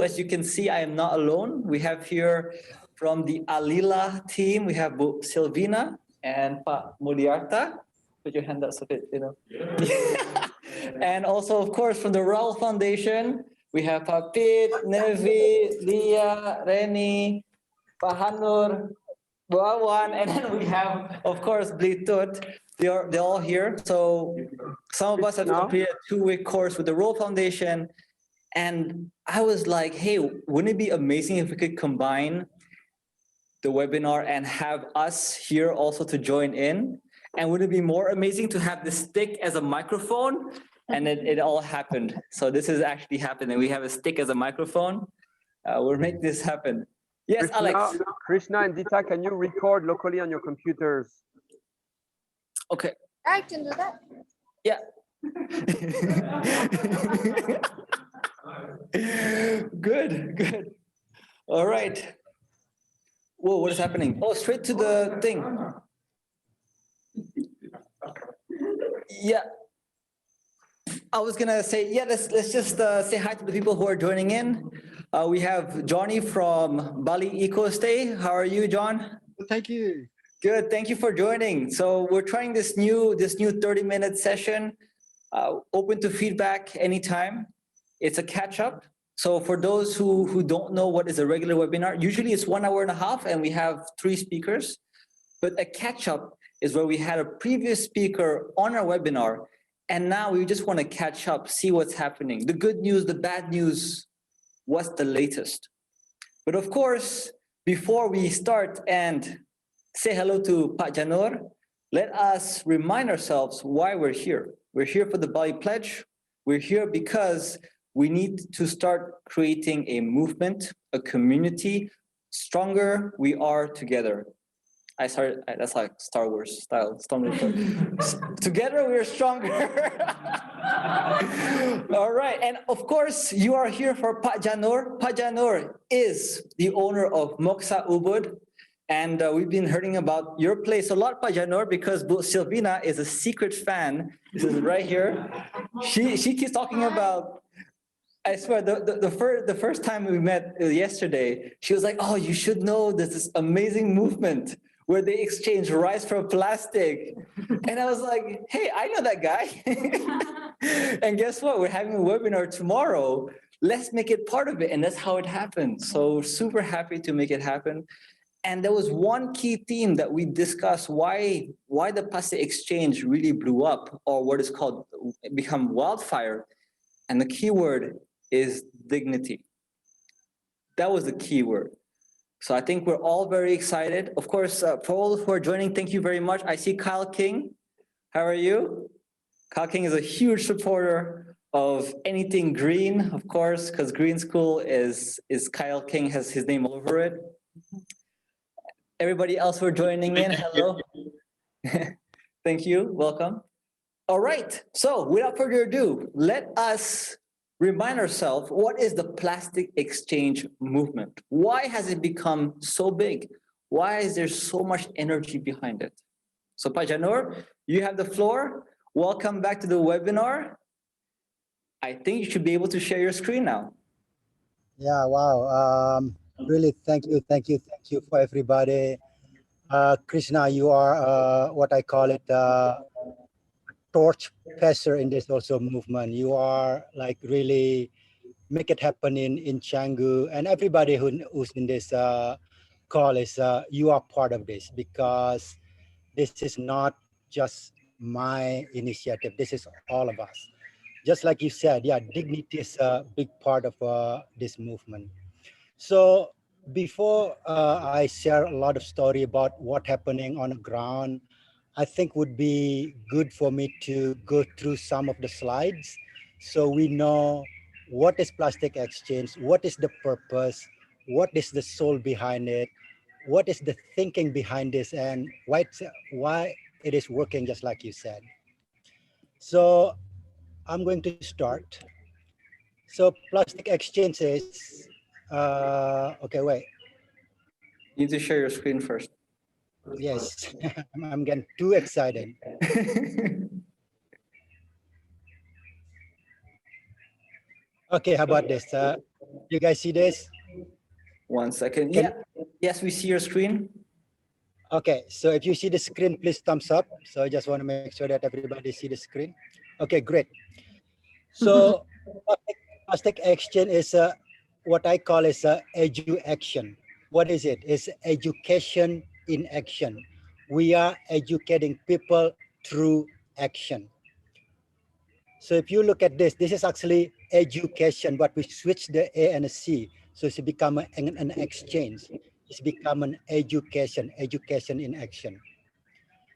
Canggu. As you can see, I am not alone. We have here from the Alila team, we have Sylvina and Pak Mulyarta. Put your hand up so that, you know. And also, of course, from the Raul Foundation, we have Pak Pit, Nevi, Lia, Reni, Pak Hanur, Bawan, and then we have, of course, Blitut. They're all here. So some of us have completed a 2-week course with the Raul Foundation. And I was like, hey, wouldn't it be amazing if we could combine the webinar and have us here also to join in? And would it be more amazing to have the stick as a microphone? And it all happened. So this is actually happening. We have a stick as a microphone. We'll make this happen. Yes, Krishna, Alex. Krishna and Dita, can you record locally on your computers? Okay. I can do that. Yeah. Good, good. All right. Whoa, what is happening? Oh, straight to the thing. Yeah. I was gonna say, yeah, let's just say hi to the people who are joining in. We have Johnny from Bali Eco Stay. How are you, John? Thank you. Good, thank you for joining. So we're trying this new 30-minute session, open to feedback anytime. It's a catch-up. So for those who don't know what is a regular webinar, usually it's 1.5 hours and we have 3 speakers. But a catch-up is where we had a previous speaker on our webinar, and now we just want to catch up, see what's happening. The good news, the bad news, what's the latest? But of course, before we start and say hello to Pak Janur, let us remind ourselves why we're here. We're here for the Bali Pledge. We're here because we need to start creating a movement, a community. Stronger we are together. That's like Star Wars style. Together we are stronger. All right, and of course you are here for Pak Janur. Pak Janur is the owner of Moksa Ubud. And we've been hearing about your place a lot, Pak Janur, because Sylvina is a secret fan. This is right here. She keeps talking about, I swear, the first time we met yesterday, she was like, oh, you should know there's this amazing movement where they exchange rice for plastic. And I was like, hey, I know that guy. And guess what? We're having a webinar tomorrow. Let's make it part of it. And that's how it happened. So super happy to make it happen. And there was one key theme that we discussed, why the plastic exchange really blew up, or what is called become wildfire. And the key word is dignity. That was the key word. So I think we're all very excited. Of course, for all who are joining, thank you very much. I see Kyle King. How are you? Kyle King is a huge supporter of anything green, of course, because Green School is Kyle King, has his name all over it. Everybody else who are joining in, hello. Thank you, welcome. All right, so without further ado, let us remind ourselves, what is the plastic exchange movement? Why has it become so big? Why is there so much energy behind it? So Pak Janur, you have the floor. Welcome back to the webinar. I think you should be able to share your screen now. Yeah, wow. Really, thank you for everybody. Krishna, you are what I call it, torch passer in this also movement. You are like really make it happen in Canggu, and everybody who's in this call is you are part of this, because this is not just my initiative. This is all of us. Just like you said, yeah, dignity is a big part of this movement. So before I share a lot of story about what happening on the ground, I think would be good for me to go through some of the slides so we know what is plastic exchange, what is the purpose, what is the soul behind it, what is the thinking behind this, and why it is working just like you said. So I'm going to start. So plastic exchange is, okay, wait. You need to share your screen first. Yes, I'm getting too excited. Okay, how about this? You guys see this? 1 second. Can- Yeah. Yes, we see your screen. Okay, so if you see the screen, please thumbs up. So I just want to make sure that everybody see the screen. Okay, great. So plastic exchange is what I call is edu action. What is it? It's education in action. We are educating people through action. So if you look at this, this is actually education, but we switch the A and a C. So it's become an exchange. It's become an education in action.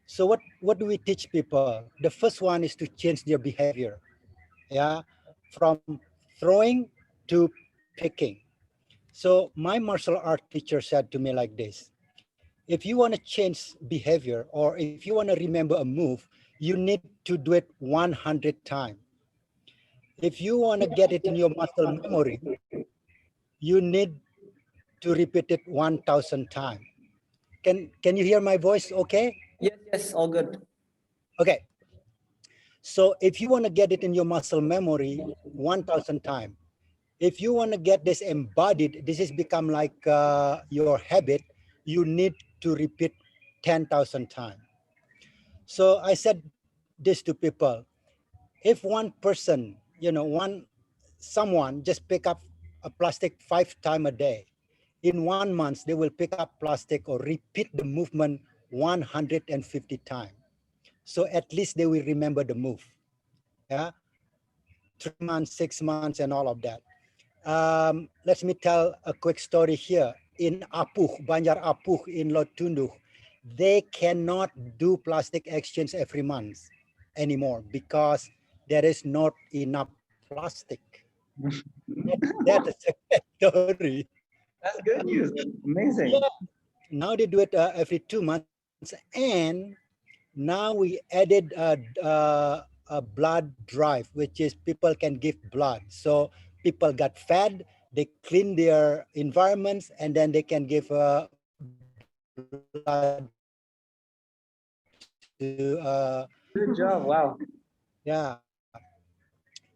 So what do we teach people? The first one is to change their behavior. Yeah, from throwing to picking. So my martial art teacher said to me like this: if you want to change behavior, or if you want to remember a move, you need to do it 100 times. If you want to get it in your muscle memory, you need to repeat it 1,000 times. Can you hear my voice okay? Yes, yes, all good. Okay. So if you want to get it in your muscle memory 1,000 times, if you want to get this embodied, this has become like your habit, you need to repeat 10,000 times. So I said this to people: if one person, someone just pick up a plastic 5 times a day, in 1 month, they will pick up plastic or repeat the movement 150 times. So at least they will remember the move. Yeah, 3 months, 6 months, and all of that. Let me tell a quick story here. In Apuh, Banjar Apuh in Lotunduh, they cannot do plastic exchange every month anymore because there is not enough plastic. That is a story. That's good news. Amazing. Yeah. Now they do it every 2 months, and now we added a blood drive, which is people can give blood. So people got fed, they clean their environments, and then they can give blood to Good job. Wow. yeah.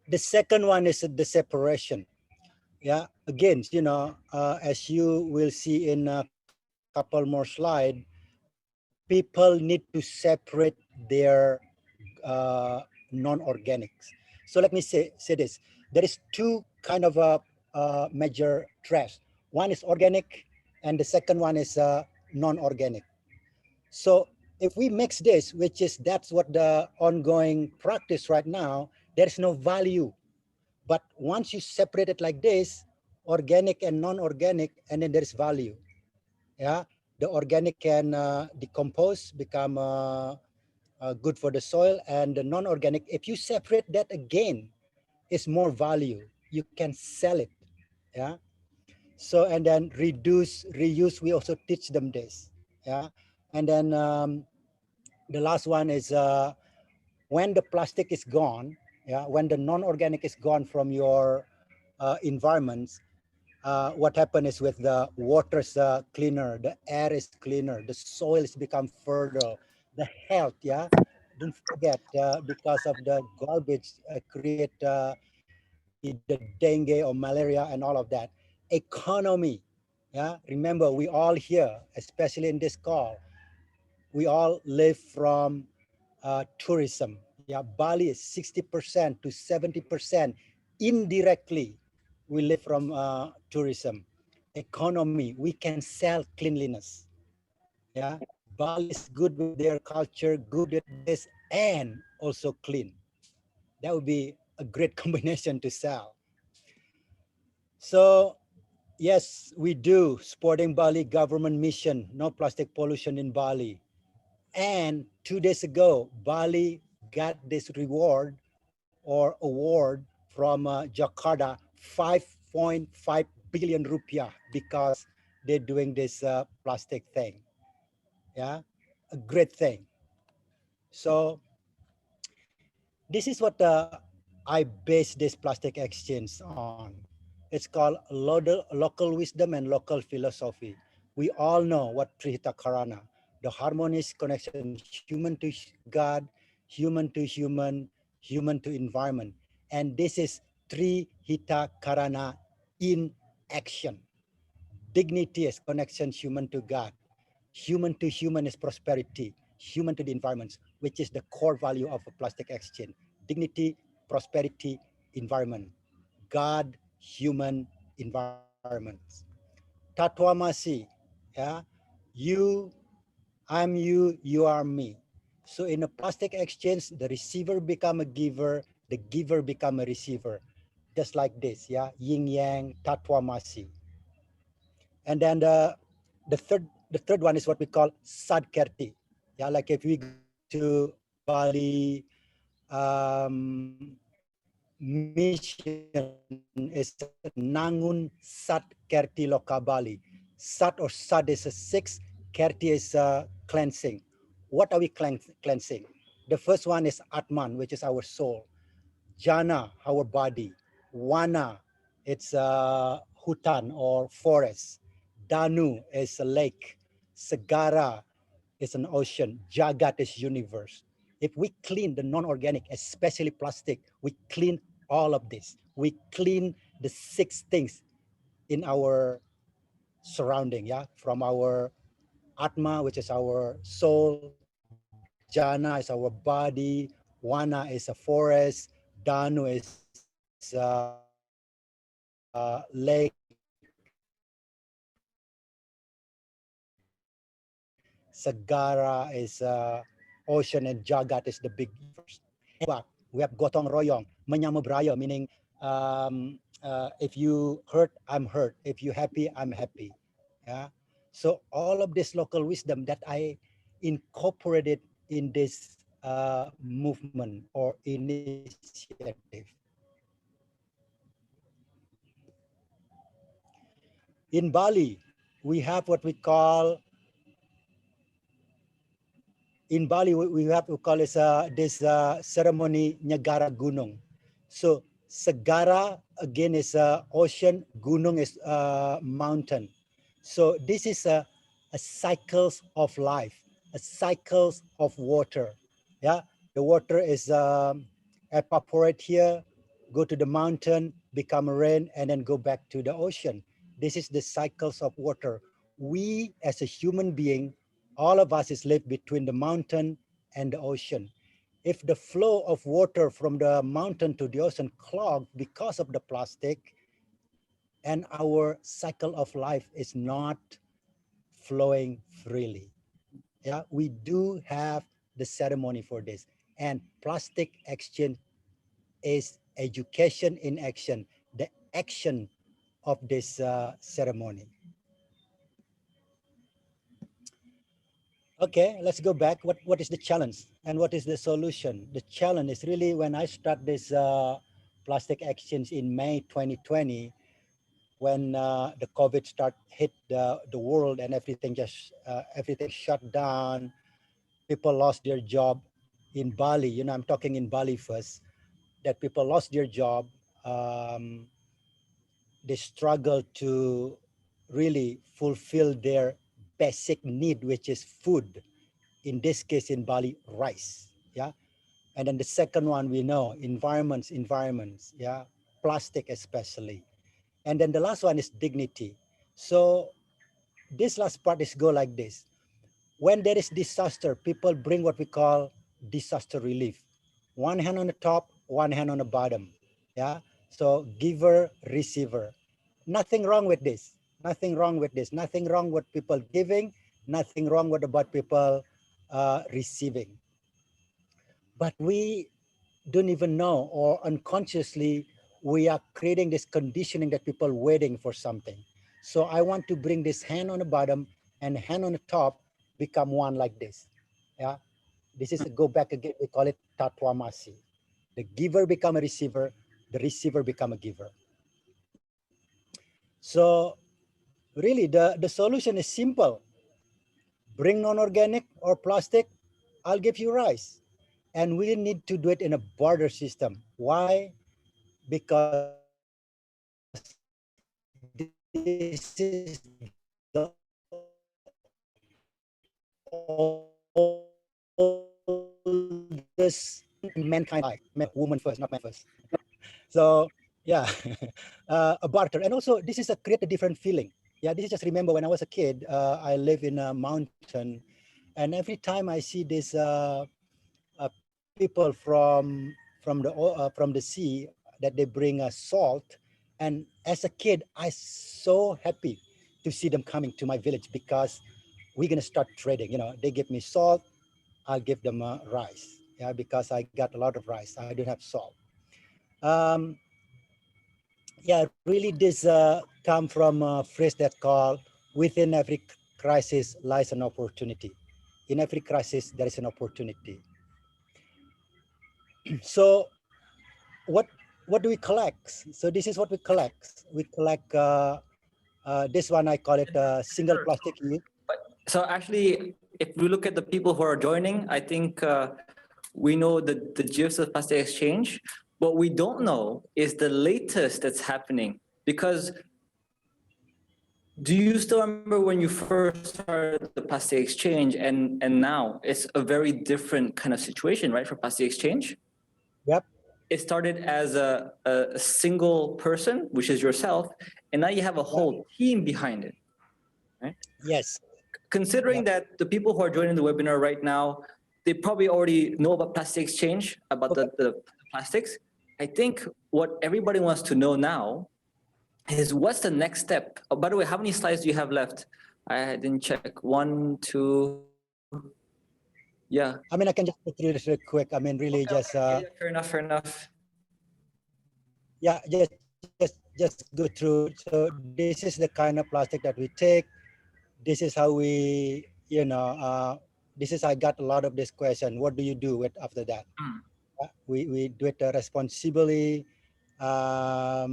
The second one is the separation. Yeah, again, as you will see in a couple more slides, people need to separate their non-organics. So let me say this: there is two kind of major trash. One is organic, and the second one is non-organic. So if we mix this, which is that's what the ongoing practice right now, there is no value. But once you separate it like this, organic and non-organic, and then there is value. Yeah, the organic can decompose, become good for the soil, and the non-organic, if you separate that again, is more value. You can sell it. Yeah. So, and then reuse, we also teach them this. Yeah. And then the last one is when the plastic is gone, yeah, when the non-organic is gone from your environments, what happened is with the water's cleaner, the air is cleaner, the soil is become fertile, the health, yeah. Don't forget, because of the garbage create either dengue or malaria and all of that. Economy, yeah. Remember, we all here, especially in this call, we all live from tourism. Yeah, Bali is 60% to 70% indirectly. We live from tourism. Economy, we can sell cleanliness. Yeah, Bali is good with their culture, good at this, and also clean. That would be a great combination to sell. So yes, we do. Supporting Bali government mission, no plastic pollution in Bali. And 2 days ago, Bali got this reward or award from Jakarta, 5.5 billion rupiah, because they're doing this plastic thing. Yeah, a great thing. So this is what I base this plastic exchange on. It's called local wisdom and local philosophy. We all know what TRI HITA KARANA, the harmonious connection, human to God, human to human, human to environment. And this is TRI HITA KARANA in action. Dignity is connection human to God. Human to human is prosperity. Human to the environment, which is the core value of a plastic exchange. Dignity, prosperity, environment. God, human, environment. Tatwamasi, yeah, you, I'm you, you are me. So in a plastic exchange, the receiver become a giver, the giver become a receiver. Just like this, yeah, yin yang, tatwamasi. And then the third one is what we call sadkerti. Yeah, like if we go to Bali, mission is Nangun Sat Kerti Loka Bali. Sat or Sad is a 6, Kerti is cleansing. What are we cleansing? The first one is Atman, which is our soul. Jana, our body. Wana, it's hutan or forest. Danu is a lake. Segara is an ocean. Jagat is universe. If we clean the non-organic, especially plastic, we clean all of this. We clean the 6 things in our surrounding, yeah, from our Atma, which is our soul. Jana is our body. Wana is a forest. Danu is lake. Sagara is ocean, and Jagat is the big universe. We have gotong royong, menyama beraya, meaning if you hurt, I'm hurt. If you happy, I'm happy. Yeah. So all of this local wisdom that I incorporated in this movement or initiative. In Bali, we have what we call, in Bali, we have to call this ceremony Nyagara Gunung. So Segara again is ocean, Gunung is mountain. So this is a cycles of life, a cycles of water. Yeah, the water is evaporate here, go to the mountain, become rain, and then go back to the ocean. This is the cycles of water. We as a human being, all of us is live between the mountain and the ocean. If the flow of water from the mountain to the ocean clogged because of the plastic, and our cycle of life is not flowing freely. Yeah, we do have the ceremony for this. And plastic exchange is education in action, the action of this ceremony. Okay, let's go back. What is the challenge and what is the solution? The challenge is really when I start this plastic exchange in May 2020, when the COVID hit the world and everything everything shut down, people lost their job in Bali. You know, I'm talking in Bali first, that people lost their job. They struggle to really fulfill their basic need, which is food. In this case, in Bali, rice. Yeah. And then the second one, we know environments. Yeah. Plastic especially. And then the last one is dignity. So this last part is go like this. When there is disaster, people bring what we call disaster relief. One hand on the top, one hand on the bottom. Yeah. So giver, receiver. Nothing wrong with this. Nothing wrong with this. Nothing wrong with people giving. Nothing wrong with about people receiving. But we don't even know, or unconsciously, we are creating this conditioning that people waiting for something. So I want to bring this hand on the bottom and hand on the top become one like this. Yeah, this is a go back again. We call it tatwamasi. The giver become a receiver. The receiver become a giver. So really, the solution is simple. Bring non-organic or plastic, I'll give you rice. And we need to do it in a barter system. Why? Because this is the oldest mankind life. Woman first, not man first. So yeah, a barter. And also this is create a different feeling. Yeah, this is just remember when I was a kid, I live in a mountain, and every time I see this people from the sea that they bring salt, and as a kid I so happy to see them coming to my village because we're gonna start trading. They give me salt, I'll give them rice. Yeah, because I got a lot of rice. I don't have salt. Um, yeah, really this come from a phrase that called within every crisis lies an opportunity. In every crisis, there is an opportunity. So what what do we collect? So this is what we collect. We collect this one, I call it single plastic use. So actually, if we look at the people who are joining, I think we know the gist of plastic exchange. What we don't know is the latest that's happening, because do you still remember when you first started the plastic exchange, and now it's a very different kind of situation, right, for plastic exchange? Yep. It started as a single person, which is yourself, and now you have a whole team behind it, right? Yes. Considering that the people who are joining the webinar right now, they probably already know about plastic exchange, about the plastics. I think what everybody wants to know now is what's the next step? Oh, by the way, how many slides do you have left? I didn't check. 1, 2. Yeah. I mean, I can just go through this real quick. I mean, really just. Yeah, fair enough. Fair enough. Yeah, just go through. So this is the kind of plastic that we take. This is how we, this is, I got a lot of this question. What do you do with after that? We do it responsibly. Let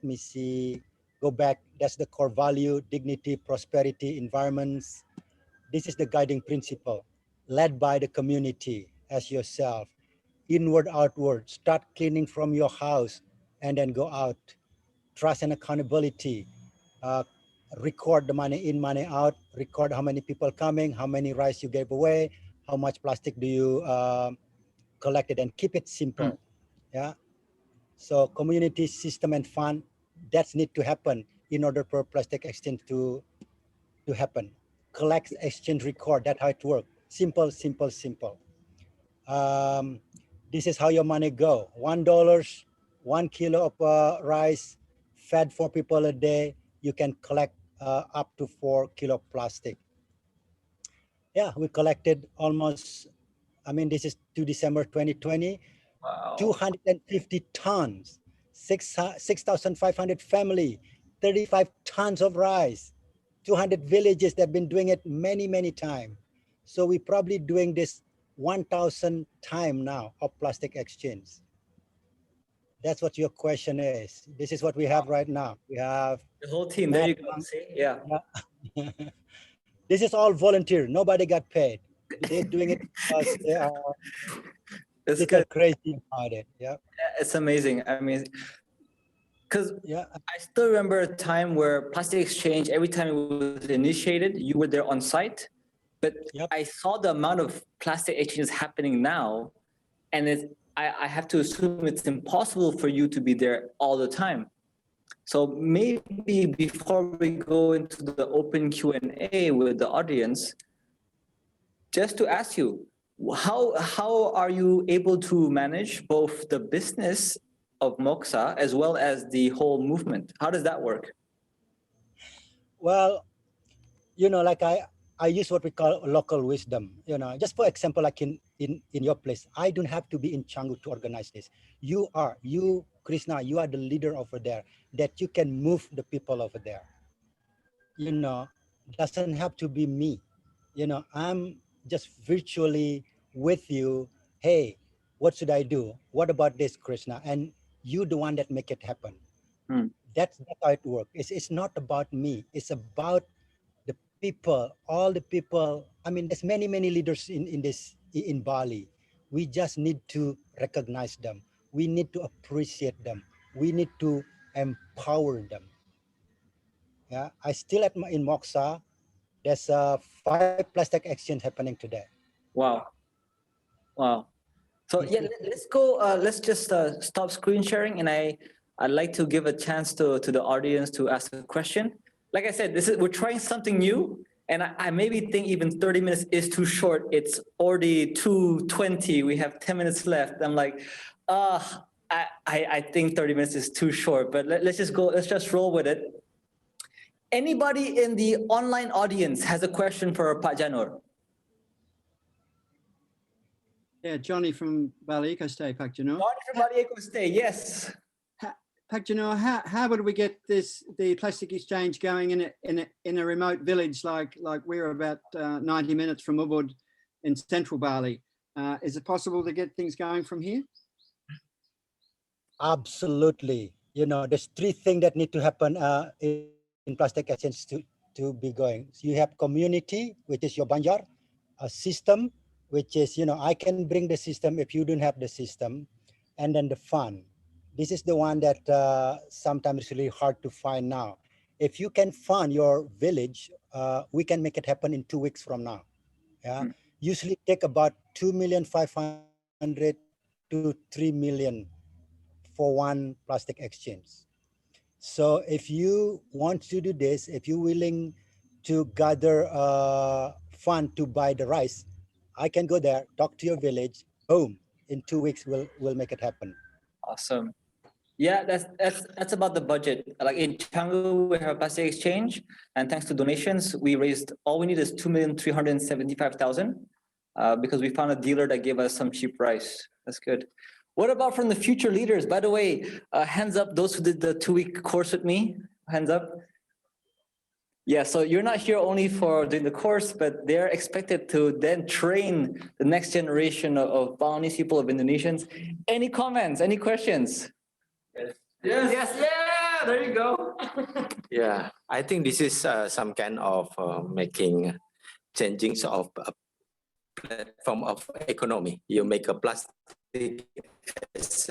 me see, go back. That's the core value: dignity, prosperity, environments. This is the guiding principle, led by the community as yourself. Inward, outward. Start cleaning from your house and then go out. Trust and accountability. Record the money in, money out. Record how many people coming, how many rice you gave away, how much plastic do you collected, and keep it simple. Yeah. So community, system, and fund, that's need to happen in order for plastic exchange to happen. Collect, exchange, record. That's how it works. Simple, simple, simple. This is how your money go. $1, 1 kilo of rice, fed 4 people a day. You can collect up to 4 kilo plastic. Yeah, we collected almost. I mean, this is to December 2020. Wow. 250 tons, 6,500 family, 35 tons of rice, 200 villages that have been doing it many, many times. So we probably doing this 1,000 time now of plastic exchange. That's what your question is. This is what we have right now. We have the whole team. There you go. See? Yeah. This is all volunteer. Nobody got paid. They're doing it because they are. It's They good. are crazy about it. Yeah. It's amazing. I mean, because yeah, I still remember a time where plastic exchange, every time it was initiated, you were there on site. But I saw the amount of plastic exchanges happening now, and I have to assume it's impossible for you to be there all the time. So maybe before we go into the open Q&A with the audience, just to ask you, how are you able to manage both the business of Moxa as well as the whole movement? How does that work? Well, like I use what we call local wisdom. Just for example, like in your place, I don't have to be in Canggu to organize this. You, Krishna, you are the leader over there, that you can move the people over there. Doesn't have to be me. I'm just virtually with you. Hey, what should I do? What about this, Krishna? And you the one that make it happen. That's how it works. It's not about me. It's about the people, all the people. I mean, there's many leaders in Bali. We just need to recognize them. We need to appreciate them. We need to empower them. Yeah, I still in Moxa. There's 5 plastic exchange happening today. Wow. So yeah, let's go. Let's just stop screen sharing, and I I'd like to give a chance to the audience to ask a question. Like I said, we're trying something new, and I maybe think even 30 minutes is too short. It's already 2:20. We have 10 minutes left. I'm like, I think 30 minutes is too short, but let's just go. Let's just roll with it. Anybody in the online audience has a question for Pak Janur? Yeah, Johnny from Bali Eco Stay, Pak Janur. Johnny from Bali Eco Stay, yes. Pak Janur, how would we get the plastic exchange going in a remote village like we're about 90 minutes from Ubud in central Bali? Is it possible to get things going from here? Absolutely. You know, there's three things that need to happen in plastic exchange to be going. So you have community, which is your banjar, a system, which is, you know, I can bring the system if you don't have the system, and then the fun. This is the one that sometimes is really hard to find now. If you can fund your village, we can make it happen in 2 weeks from now. Yeah, usually take about 2,500,000 to 3 million for one plastic exchange. So if you want to do this, if you're willing to gather fund to buy the rice, I can go there, talk to your village, boom, in 2 weeks we'll make it happen. Awesome. Yeah, that's about the budget. Like in Canggu, we have a plastic exchange, and thanks to donations, we raised, all we need is 2,375,000 because we found a dealer that gave us some cheap rice. That's good. What about from the future leaders? By the way, hands up, those who did the 2-week course with me, hands up. Yeah, so you're not here only for doing the course, but they're expected to then train the next generation of Balinese people, of Indonesians. Any comments, any questions? Yes. Yes. Yeah. There you go. Yeah, I think this is some kind of making changing of a platform of economy. You make a plastic as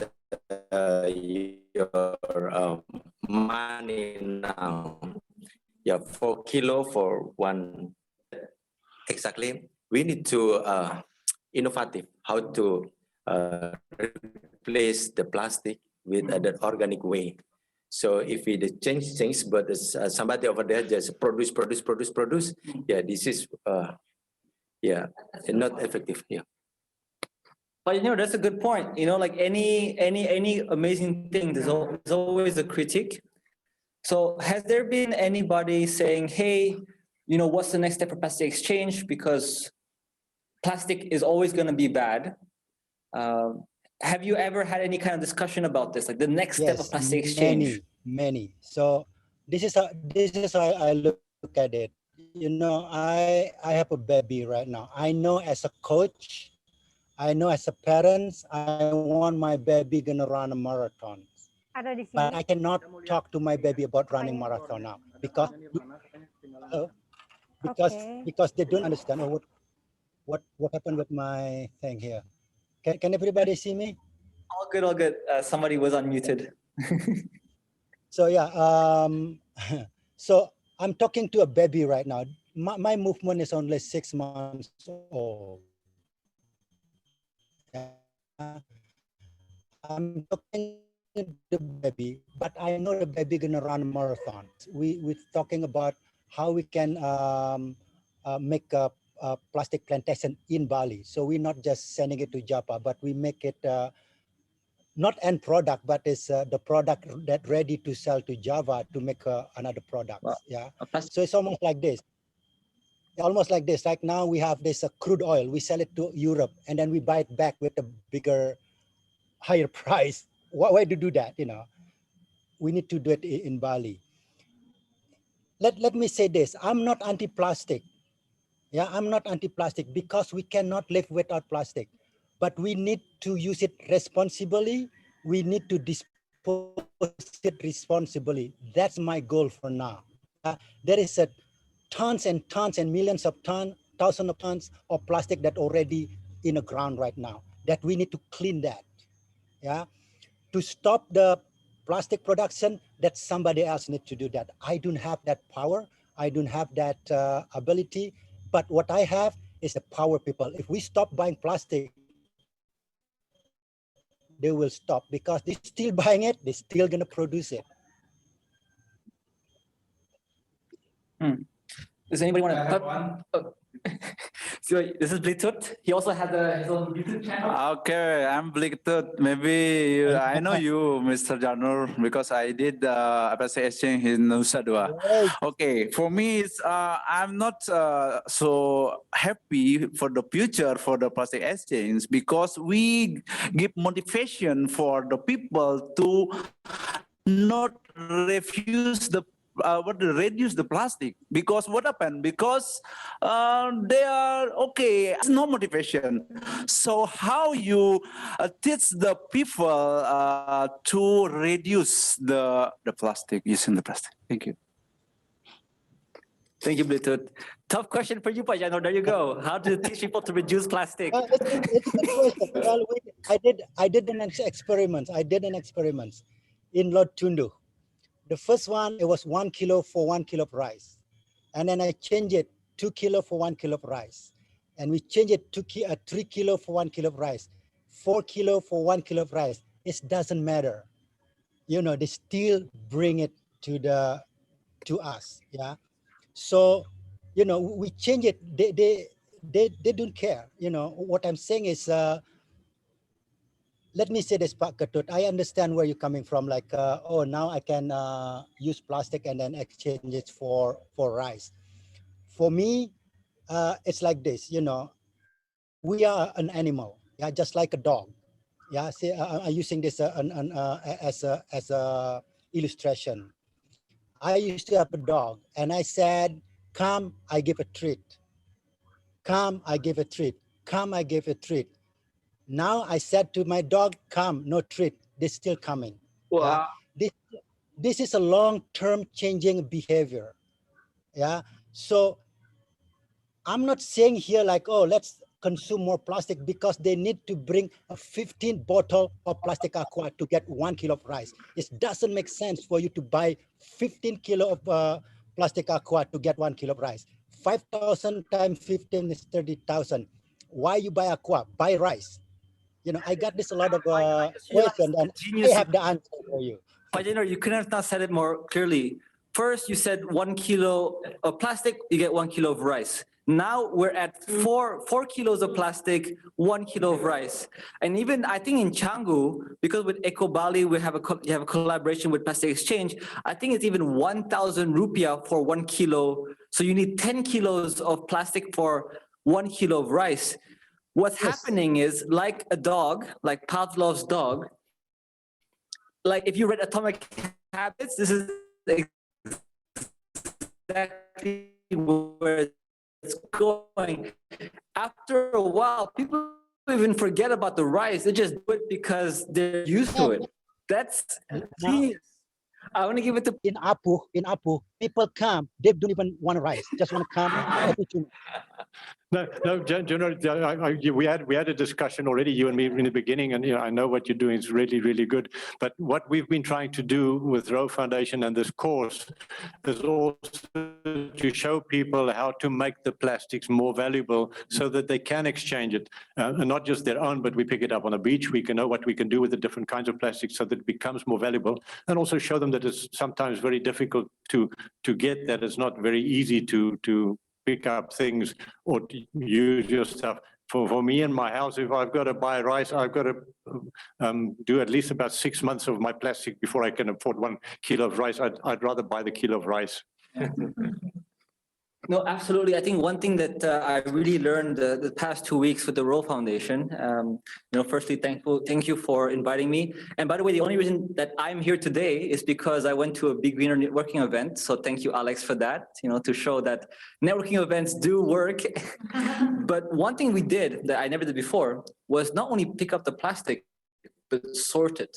your money now. Yeah, 4 kilo for one. Exactly. We need to innovative how to replace the plastic with the organic way. So if we change things, but somebody over there just produce. Yeah, this is yeah, not effective. Yeah. But you know, that's a good point. You know, like any amazing thing, there's always a critique. So has there been anybody saying, hey, you know, what's the next step for plastic exchange? Because plastic is always going to be bad. Have you ever had any kind of discussion about this, like the next step of plastic exchange? Many. So this is how I look at it. You know, I have a baby right now. I know as a coach, I know as a parent, I want my baby gonna run a marathon. But I cannot talk to my baby about running marathon now because they don't understand what happened with my thing here. Can everybody see me? All good, all good. Somebody was unmuted. So yeah, so I'm talking to a baby right now. My movement is only 6 months old. I'm talking to the baby, but I know the baby gonna run a marathon. We're talking about how we can make a plastic plantation in Bali. So we're not just sending it to Java, but we make it not end product, but it's the product that ready to sell to Java to make another product. Wow. Yeah. So it's almost like this. Almost like this. Like now we have this crude oil. We sell it to Europe, and then we buy it back with a bigger, higher price. Why to do that? You know, we need to do it in Bali. Let me say this. I'm not anti-plastic. Yeah, I'm not anti-plastic because we cannot live without plastic. But we need to use it responsibly. We need to dispose it responsibly. That's my goal for now. There is tons and tons and millions of tons, thousands of tons of plastic that already in the ground right now that we need to clean that. Yeah, to stop the plastic production, that somebody else needs to do that. I don't have that power. I don't have that ability. But what I have is the power, people. If we stop buying plastic, they will stop because they're still buying it. They're still going to produce it. Does anybody want to talk? So this is Bluetooth. He also has his own YouTube channel. Okay, I'm Bluetooth. Maybe I know you, Mr. Janur, because I did plastic exchange in Nusa Dua. Right. Okay, for me, it's, I'm not so happy for the future for the plastic exchange because we give motivation for the people to not refuse the reduce the plastic, because what happened, because they are okay, it's no motivation. So how you teach the people to reduce the plastic, using the plastic? Thank you. Thank you, Bluetooth. Tough question for you, Pak Janur. There you go. How to teach people to reduce plastic? It's a good question. Well, I did an experiment. I did an experiment in Lot Tundu. The first one, it was 1 kilo for 1 kilo of rice. And then I changed it 2 kilo for 1 kilo of rice. And we changed it to 3 kilo for 1 kilo of rice, 4 kilo for 1 kilo of rice. It doesn't matter. You know, they still bring it to us. Yeah. So, you know, we change it. They don't care. You know, what I'm saying is, let me say this, Pak Ketut. I understand where you're coming from. Like, oh, now I can use plastic and then exchange it for rice. For me, it's like this. You know, we are an animal, yeah, just like a dog. Yeah, see, I'm using this as a illustration. I used to have a dog, and I said, "Come, I give a treat. Come, I give a treat. Come, I give a treat." Now I said to my dog, "Come, no treat." They're still coming. Wow. Yeah? This is a long-term changing behavior. Yeah. So I'm not saying here like, oh, let's consume more plastic, because they need to bring a 15 bottle of plastic aqua to get 1 kilo of rice. It doesn't make sense for you to buy 15 kilo of plastic aqua to get 1 kilo of rice. 5,000 times 15 is 30,000. Why you buy aqua? Buy rice. You know, I got this a lot of questions, and I have the answer for you. Pak Janur, you couldn't have not said it more clearly. First, you said 1 kilo of plastic, you get 1 kilo of rice. Now we're at 4 kilos of plastic, 1 kilo of rice. And even I think in Canggu, because with Eco Bali, you have a collaboration with Plastic Exchange, I think it's even 1,000 rupiah for 1 kilo. So you need 10 kilos of plastic for 1 kilo of rice. What's happening is, like a dog, like Pavlov's dog, like if you read Atomic Habits, this is exactly where it's going. After a while, people even forget about the rice. They just do it because they're used to it. That's genius. I want to give it to in Apu, people come, they don't even want rice, just want to come. No, Janur, we had a discussion already, you and me, in the beginning, and I know what you're doing is really, really good. But what we've been trying to do with Rowe Foundation and this course is also to show people how to make the plastics more valuable so that they can exchange it, and not just their own, but we pick it up on the beach. We can know what we can do with the different kinds of plastics so that it becomes more valuable, and also show them that it's sometimes very difficult to get, that it's not very easy to pick up things or to use your stuff. For me in my house, if I've got to buy rice, I've got to do at least about 6 months of my plastic before I can afford 1 kilo of rice. I'd rather buy the kilo of rice. No, absolutely. I think one thing that I really learned the past 2 weeks with the Rowe Foundation, firstly, thank you for inviting me. And by the way, the only reason that I'm here today is because I went to a Big Greener networking event. So thank you, Alex, for that, to show that networking events do work. But one thing we did that I never did before was not only pick up the plastic, but sort it.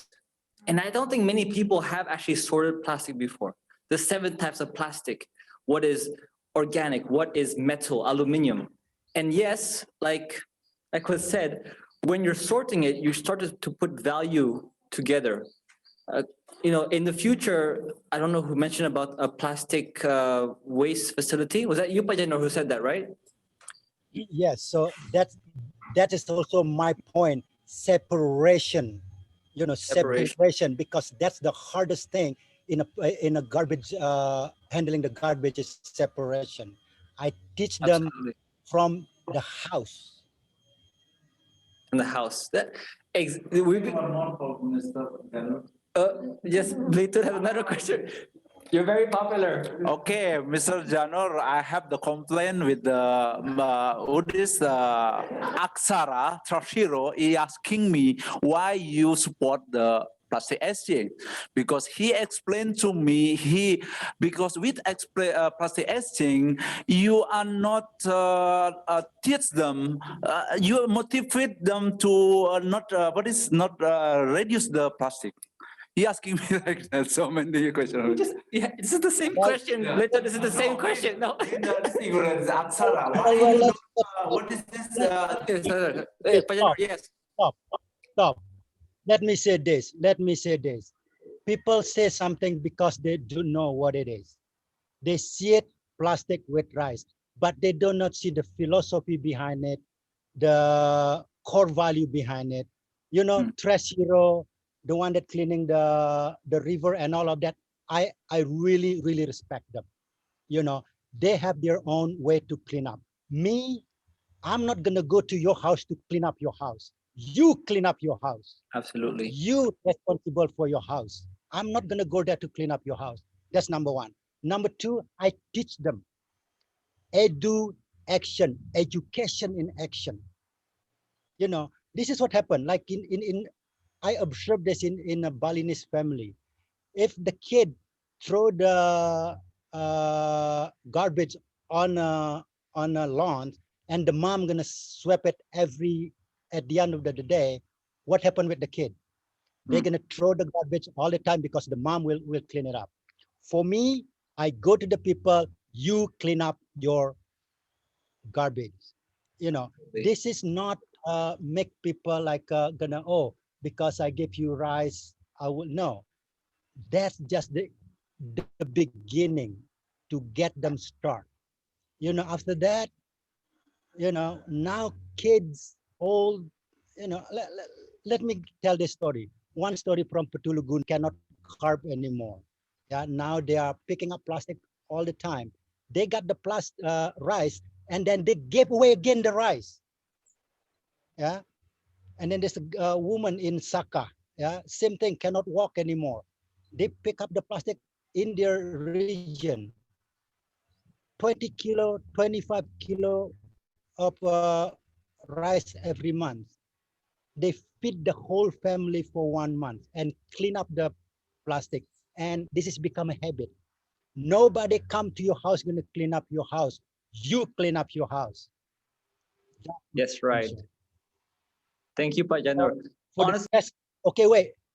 And I don't think many people have actually sorted plastic before. The 7 types of plastic. What is organic, what is metal, aluminum. And yes, like was said, when you're sorting it, you started to put value together. In the future, I don't know who mentioned about a plastic waste facility. Was that you, Pak Janur, who said that, right? Yes, so that is also my point, separation. separation, because that's the hardest thing in a garbage, handling the garbage is separation. I teach them from the house. In the house. Yes, Blator have another question. You're very popular. Okay, Mr. Janur, I have the complaint with the Udis Aksara Trashiro. He asking me why you support the plastic exchange, because he explained to me because with plastic exchange you are not teach them, you motivate them to not reduce the plastic. He asking me like that, so many questions. This is the same question. Later, this is the same question. No. Aksara, why Well, you let's- don't, what is this? Yes. Stop. Let me say this. People say something because they do know what it is. They see it, plastic with rice, but they do not see the philosophy behind it, the core value behind it. Trash hero, the one that cleaning the river and all of that. I really, really respect them. They have their own way to clean up. Me, I'm not gonna go to your house to clean up your house. You clean up your house. Absolutely. You responsible for your house. I'm not gonna go there to clean up your house. That's number one. Number two, I teach them education in action. This is what happened. Like I observed this in a Balinese family. If the kid throw the garbage on a lawn, and the mom gonna sweep it at the end of the day, what happened with the kid? They're gonna throw the garbage all the time because the mom will clean it up. For me, I go to the people, you clean up your garbage. This is not make people like gonna, because I give you rice, I will. No, that's just the beginning to get them start. After that, now kids old, let me tell this story. One story from Petulugun cannot carve anymore. Yeah, now they are picking up plastic all the time. They got the rice, and then they gave away again the rice. Yeah, and then there's a woman in Saka. Yeah, same thing, cannot walk anymore. They pick up the plastic in their region. 20 kilo, 25 kilo of rice every month. They feed the whole family for 1 month and clean up the plastic. And this has become a habit. Nobody come to your house going to clean up your house. You clean up your house. Yes, right. Thank you, Pak Janur. Wait.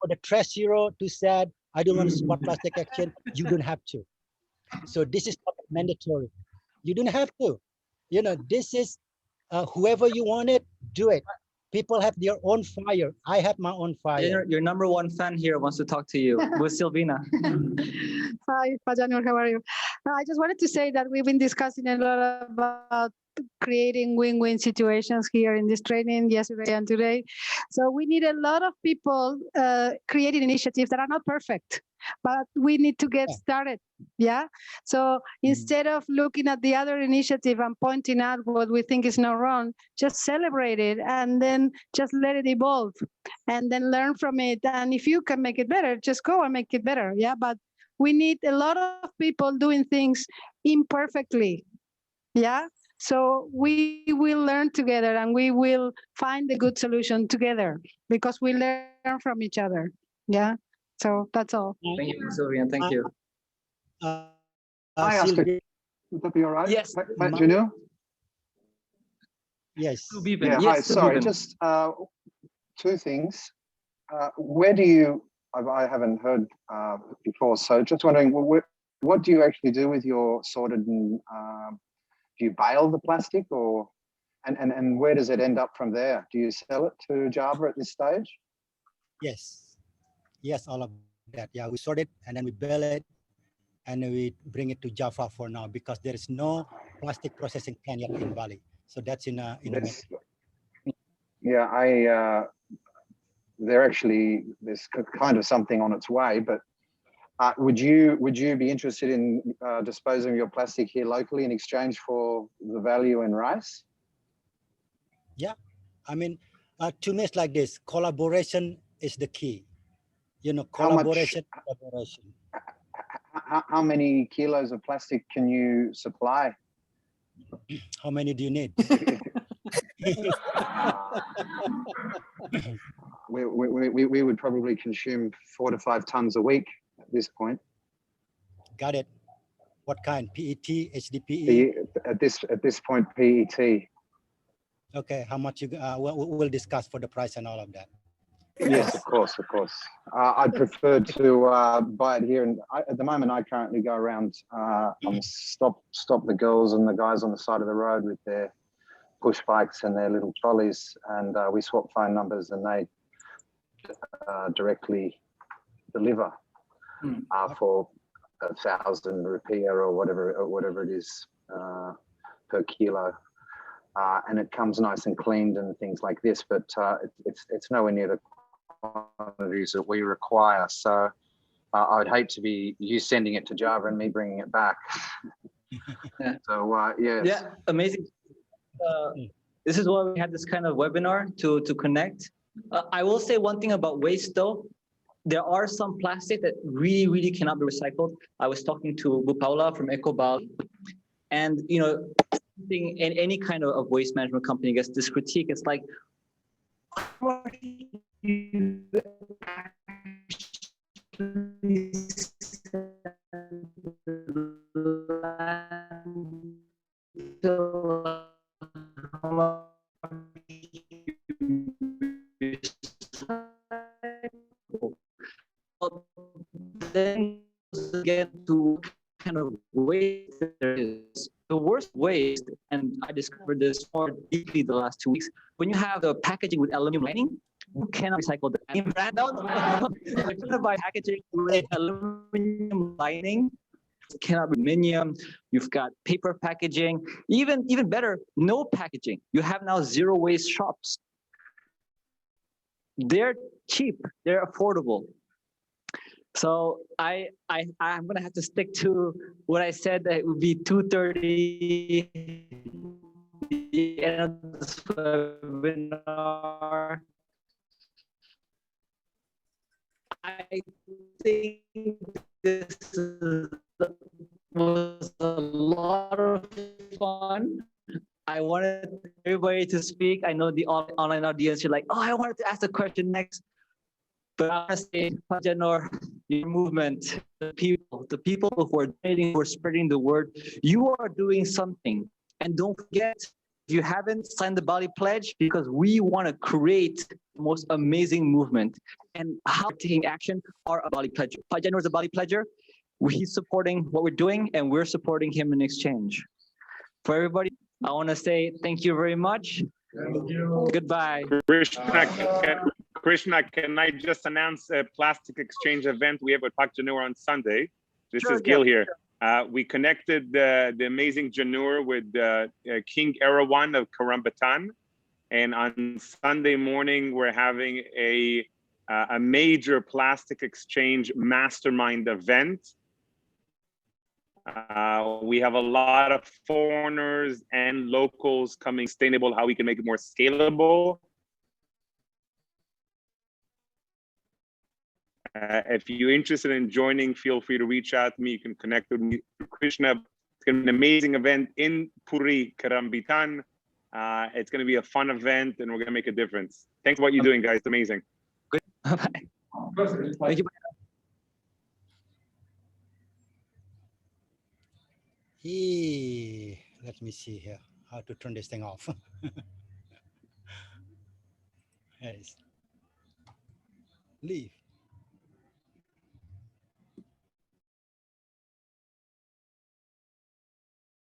For the trash hero to said, I don't want to support plastic action, you don't have to. So this is not mandatory. You don't have to. This is whoever you want it, do it. People have their own fire. I have my own fire. Your number one fan here wants to talk to you with Sylvina. Hi, Pak Janur, how are you? I just wanted to say that we've been discussing a lot about creating win-win situations here in this training yesterday and today. So we need a lot of people creating initiatives that are not perfect, but we need to get started. Yeah. So instead of looking at the other initiative and pointing out what we think is not wrong, just celebrate it and then just let it evolve and then learn from it. And if you can make it better, just go and make it better. Yeah. But we need a lot of people doing things imperfectly. Yeah. So we will learn together and we will find a good solution together because we learn from each other. Yeah. So that's all. Thank you, Sylvina. Thank you. I ask it. Would that be all right? Yes. Janur? Yes. Yeah, hi, sorry, just two things. Where do you, I haven't heard before, so just wondering, what do you actually do with your sorted and do you bale the plastic or, and where does it end up from there? Do you sell it to Java at this stage? Yes, all of that. Yeah, we sort it and then we bale it and we bring it to Java for now because there is no plastic processing plant yet in Bali. So that's in a Yeah, there's kind of something on its way, but would you be interested in disposing of your plastic here locally in exchange for the value in rice? Yeah, I mean, to me it's like this: collaboration is the key. You know, collaboration. How many kilos of plastic can you supply? How many do you need? We would probably consume 4 to 5 tons a week at this point. Got it. What kind? PET, HDPE? At this point, PET. Okay, how much you? We'll discuss for the price and all of that. Yes, of course. I'd prefer to buy it here, and at the moment, I currently go around and stop the girls and the guys on the side of the road with their push bikes and their little trolleys, and we swap phone numbers, and they directly deliver for 1,000 rupiah or whatever it is per kilo. And it comes nice and cleaned and things like this, but it's nowhere near the quantities that we require. So I'd hate to be you sending it to Java and me bringing it back. So yes. Yeah, amazing. This is why we had this kind of webinar to connect. I will say one thing about waste though. There are some plastic that really cannot be recycled. I was talking to Bu Paula from Eco Bali, and you know, in any kind of waste management company gets this critique. It's like, then get to kind of waste there is. The worst waste, and I discovered this more deeply the last 2 weeks, when you have the packaging with aluminum lining, you cannot recycle that. If you're going to buy packaging with aluminum lining, it cannot be aluminum. You've got paper packaging, even better, no packaging. You have now zero waste shops. They're cheap, they're affordable. So I'm gonna have to stick to what I said, that it would be 2:30 the end of this webinar. I think this was a lot of fun. I wanted everybody to speak. I know the online audience, you're like, oh, I wanted to ask the question next. But I want to say, Pak Janur, your movement, the people who are donating, who are spreading the word, you are doing something. And don't forget, if you haven't signed the Bali Pledge, because we want to create the most amazing movement. And how taking action are a Bali Pledger. Pak Janur is a Bali Pledger. He's supporting what we're doing, and we're supporting him in exchange. For everybody, I want to say thank you very much. Thank you. Goodbye. Krishna, can I just announce a plastic exchange event we have with Pak Janur on Sunday? This is Gil here. We connected the amazing Janur with King Erawan of Karambatan. And on Sunday morning, we're having a major plastic exchange mastermind event. We have a lot of foreigners and locals coming, sustainable, how we can make it more scalable. If you're interested in joining, feel free to reach out to me. You can connect with me through Krishna. It's going to be an amazing event in Puri, Karambitan. It's going to be a fun event, and we're going to make a difference. Thanks for what you're doing, guys. It's amazing. Good. Bye. Thank you. Let me see here how to turn this thing off. Yes. Leave.